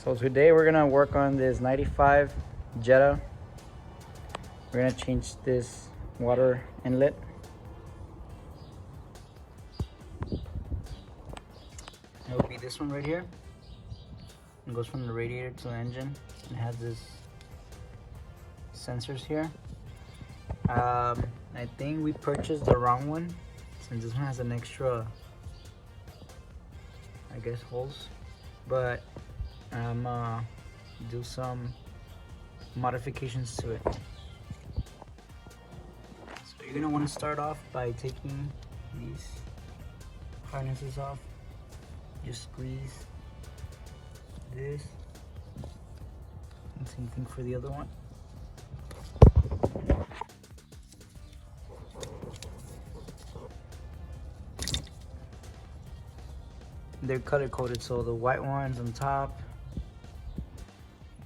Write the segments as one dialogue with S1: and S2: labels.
S1: So today we're gonna work on this 95 Jetta. We're gonna change this water inlet. It will be this one right here. It goes from the radiator to the engine. It has this sensors here. I think we purchased the wrong one since this one has an extra, I guess, holes. But I'm do some modifications to it. So you're gonna want to start off by taking these harnesses off. Just squeeze this, and same thing for the other one. They're color coded, so the white one's on top,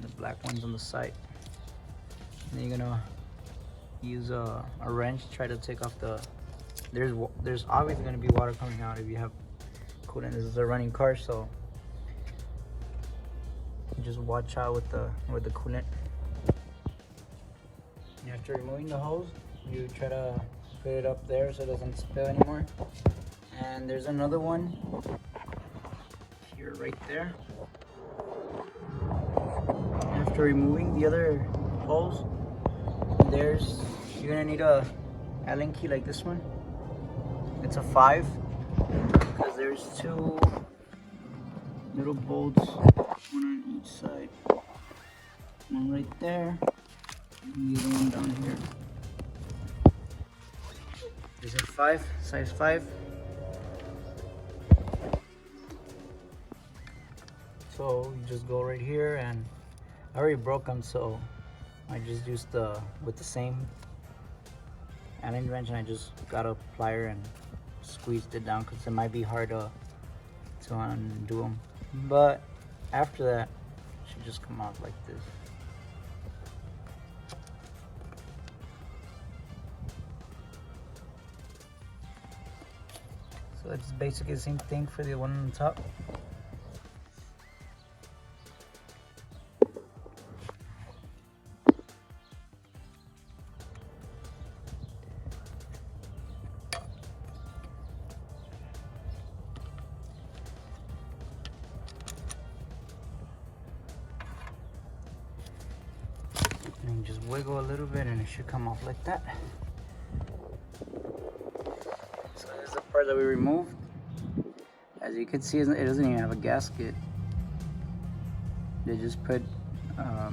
S1: the black one's on the side. And then you're gonna use a wrench, try to take off the. There's obviously gonna be water coming out if you have coolant. This is a running car, so just watch out with the coolant. After removing the hose, you try to put it up there so it doesn't spill anymore. And there's another one here, right there. After removing the other hose, you're gonna need a Allen key like this one. It's a 5 because there's 2 little bolts, one on each side. One right there, and the other one down here. These are 5, size 5. So you just go right here, and I already broke them, so I just used with the same Allen wrench, and I just got a plier and squeezed it down because it might be hard to undo them. But after that, it should just come out like this. So it's basically the same thing for the one on the top. And just wiggle a little bit and it should come off like that. So there's the part that we removed. As you can see, it doesn't even have a gasket. They just put a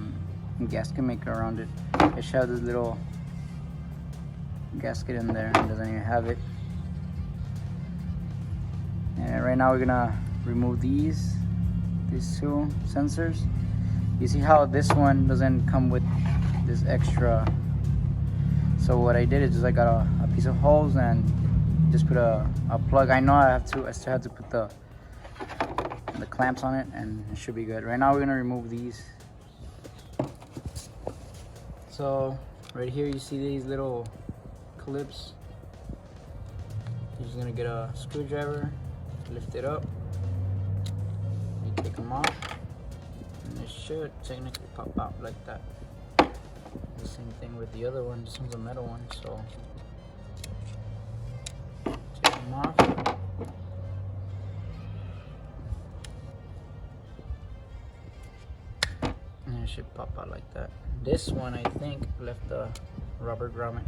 S1: gasket maker around it. It should have this little gasket in there. It doesn't even have it. And right now we're gonna remove these 2 sensors. You see how this one doesn't come with this extra. So what I did is just I got a piece of hose and just put a plug. I know I still have to put the clamps on it, and it should be good. Right now we're gonna remove these. So right here you see these little clips. You're just gonna get a screwdriver, lift it up, you take them off, and it should technically pop out like that. The same thing with the other one. This one's a metal one, so take them off. And it should pop out like that. This one, I think, left the rubber grommet,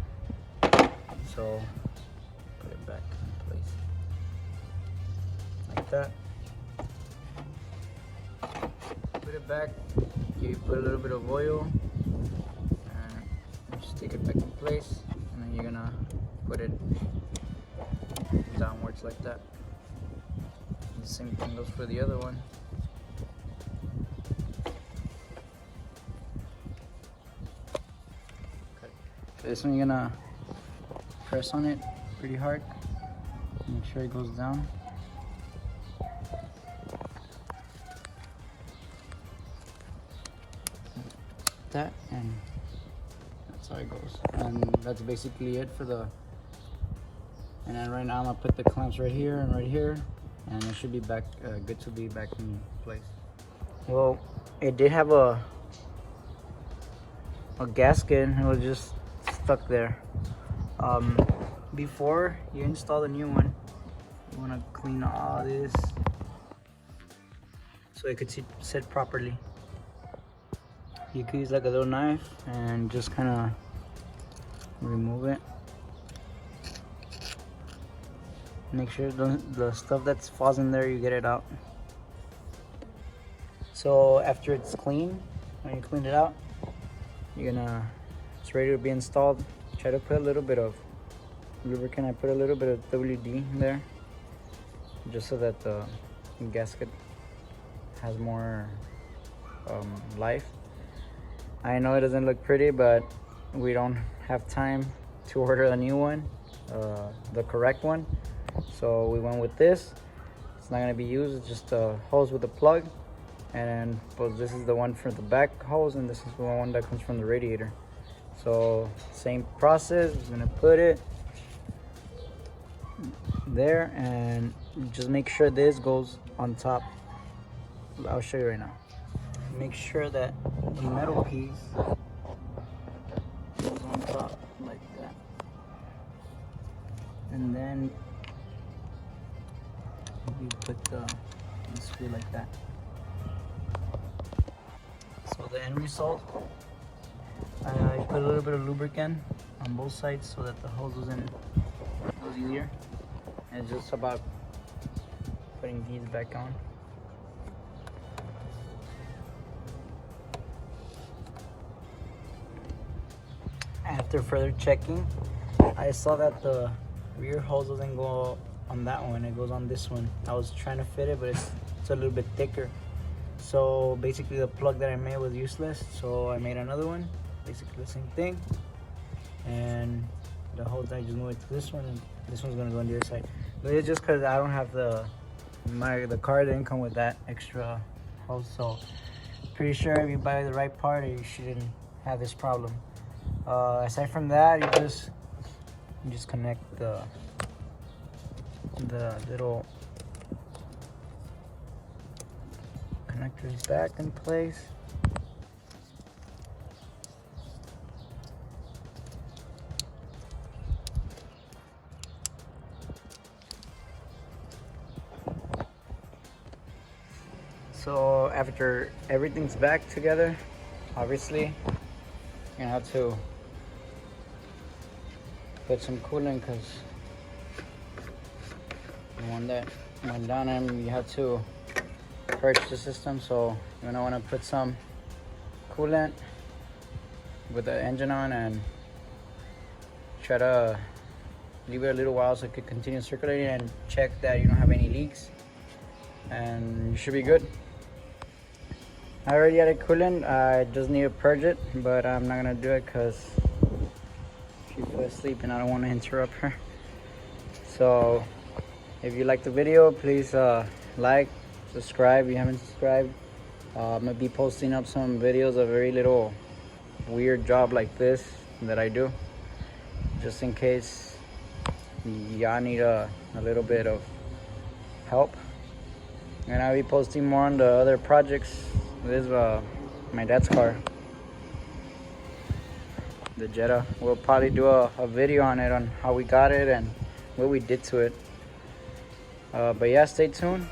S1: so put it back in place like that. Put it back. You put a little bit of oil. Just take it back in place, and then you're gonna put it downwards like that. And the same thing goes for the other one. Okay. So this one you're gonna press on it pretty hard. Make sure it goes down. That, and that's how it goes. And that's basically it for the. And then right now I'm gonna put the clamps right here and right here, and it should be back good to be back in place. Well, it did have a gasket. It was just stuck there. Before you install the new one, you want to clean all this so it could sit properly. You could use like a little knife and just kind of remove it. Make sure the stuff that falls in there, you get it out. So after it's clean, when you clean it out, it's ready to be installed. Try to put a little bit of lubricant. I put a little bit of WD in there, just so that the gasket has more life. I know it doesn't look pretty, but we don't have time to order a new one, the correct one. So we went with this. It's not gonna be used, it's just a hose with a plug. And then this is the one for the back hose, and this is the one that comes from the radiator. So same process, I'm gonna put it there and just make sure this goes on top. I'll show you right now. Make sure that the metal piece goes on top like that, and then you put the screw like that. So the end result, I put a little bit of lubricant on both sides so that the hose goes easier. And it's just about putting these back on. After further checking, I saw that the rear hose doesn't go on that one, it goes on this one. I was trying to fit it, but it's a little bit thicker. So basically the plug that I made was useless, so I made another one, basically the same thing. And the hose, I just moved it to this one, and this one's gonna go on the other side. But it's just because I don't have the car didn't come with that extra hose, so pretty sure if you buy the right part, you shouldn't have this problem. Aside from that, you just connect the little connectors back in place. So after everything's back together, obviously you're gonna have to put some coolant, because the one that went down, and you have to purge the system. So you're gonna want to put some coolant with the engine on and try to leave it a little while so it could continue circulating, and check that you don't have any leaks, and you should be good. I already added coolant. I just need to purge it, but I'm not gonna do it because she fell asleep and I don't want to interrupt her. So if you like the video, please like, subscribe if you haven't subscribed. I'm gonna be posting up some videos of very little weird job like this that I do, just in case y'all need a little bit of help. And I'll be posting more on the other projects. This is my dad's car, the Jetta. We'll probably do a video on it, on how we got it and what we did to it. But yeah, stay tuned.